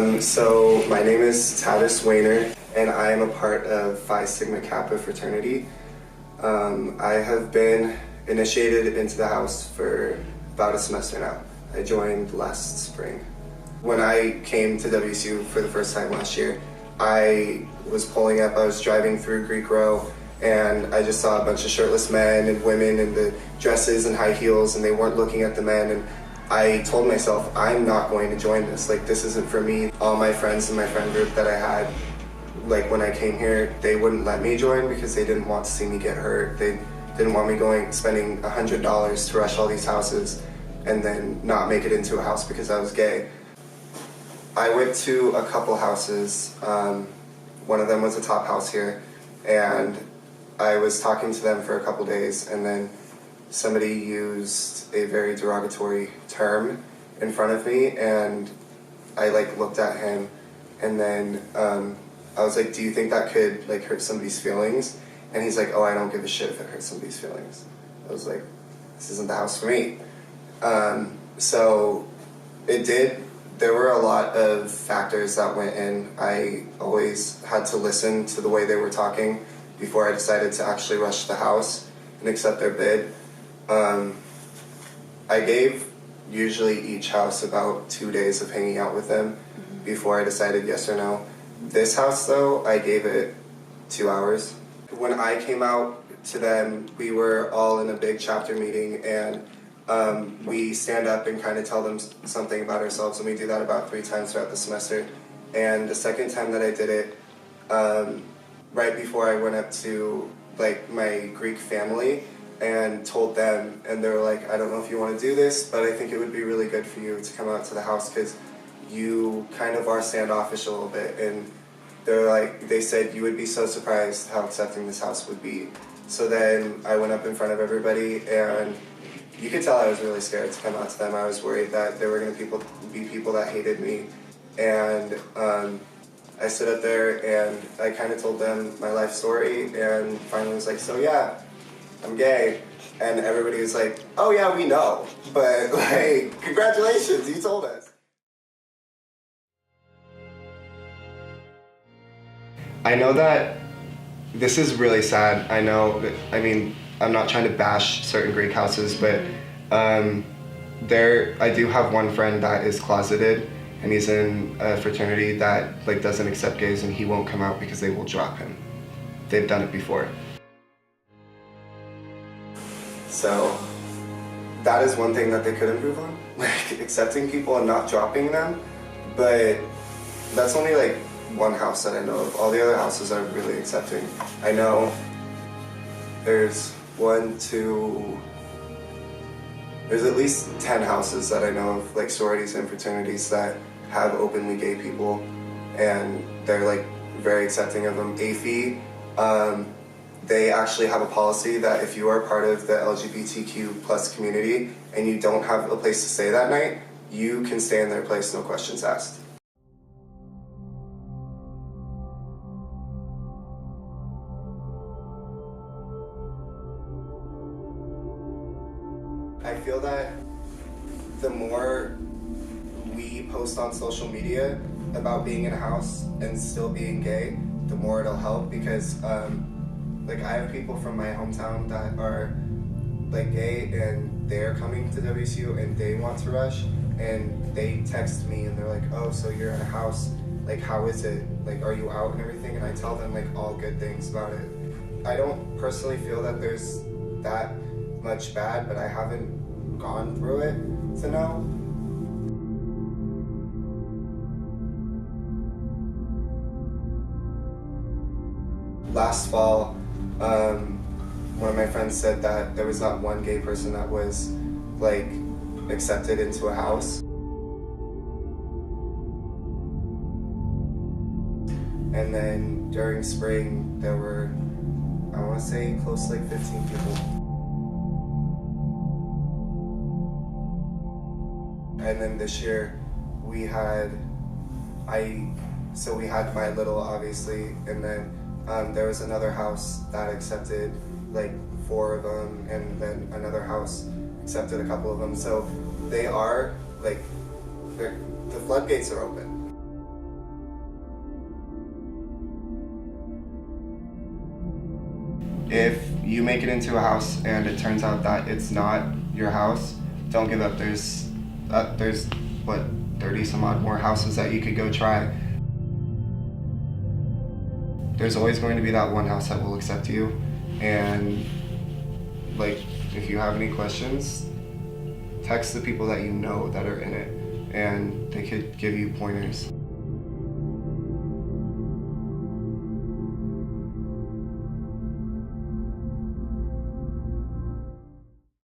So my name is Tavis Wayner, and I am a part of Phi Sigma Kappa fraternity. I have been initiated into the house for about a semester now. I joined last spring. When I came to WSU for the first time last year, I was pulling up, I was driving through Greek Row, and I just saw a bunch of shirtless men and women in the dresses and high heels, and they weren't looking at the men. And I told myself, I'm not going to join this. Like, this isn't for me. All my friends in my friend group that I had, like when I came here, they wouldn't let me join because they didn't want to see me get hurt. They didn't want me spending $100 to rush all these houses and then not make it into a house because I was gay. I went to a couple houses. One of them was a top house here, and I was talking to them for a couple days, and then somebody used a very derogatory term in front of me, and I looked at him, and then I was like, do you think that could hurt somebody's feelings? And he's like, oh, I don't give a shit if it hurts somebody's feelings. I was like, this isn't the house for me. So it did. There were a lot of factors that went in. I always had to listen to the way they were talking before I decided to actually rush the house and accept their bid. I gave usually each house about 2 days of hanging out with them before I decided yes or no. This house, though, I gave it 2 hours. When I came out to them, we were all in a big chapter meeting, and we stand up and kind of tell them something about ourselves, and we do that about 3 times throughout the semester. And the second time that I did it, right before I went up to my Greek family and told them, and they were like, I don't know if you want to do this, but I think it would be really good for you to come out to the house because you kind of are standoffish a little bit. And they said you would be so surprised how accepting this house would be. So then I went up in front of everybody, and you could tell I was really scared to come out to them. I was worried that there were going to be people that hated me. And I stood up there and I kind of told them my life story, and finally was like, so yeah, I'm gay. And everybody was like, oh yeah, we know, but congratulations, you told us. I know that this is really sad. I know, I'm not trying to bash certain Greek houses, but I do have one friend that is closeted, and he's in a fraternity that doesn't accept gays, and he won't come out because they will drop him. They've done it before. So that is one thing that they could improve on, accepting people and not dropping them. But that's only one house that I know of. All the other houses are really accepting. I know there's there's at least 10 houses that I know of, sororities and fraternities that have openly gay people, and they're very accepting of them. AFI, they actually have a policy that if you are part of the LGBTQ plus community and you don't have a place to stay that night, you can stay in their place, no questions asked. I feel that the more we post on social media about being in a house and still being gay, the more it'll help, because I have people from my hometown that are gay, and they're coming to WSU and they want to rush, and they text me and they're like, oh, so you're in a house, how is it? Are you out and everything? And I tell them all good things about it. I don't personally feel that there's that much bad, but I haven't gone through it to know. Last fall, one of my friends said that there was not one gay person that was accepted into a house. And then during spring, there were, I want to say, close to 15 people. And then this year, we had my little, obviously, and then there was another house that accepted 4 of them, and then another house accepted a couple of them. So they are the floodgates are open. If you make it into a house and it turns out that it's not your house, don't give up. There's what, 30 some odd more houses that you could go try. There's always going to be that one house that will accept you, and like, if you have any questions, text the people that you know that are in it, and they could give you pointers.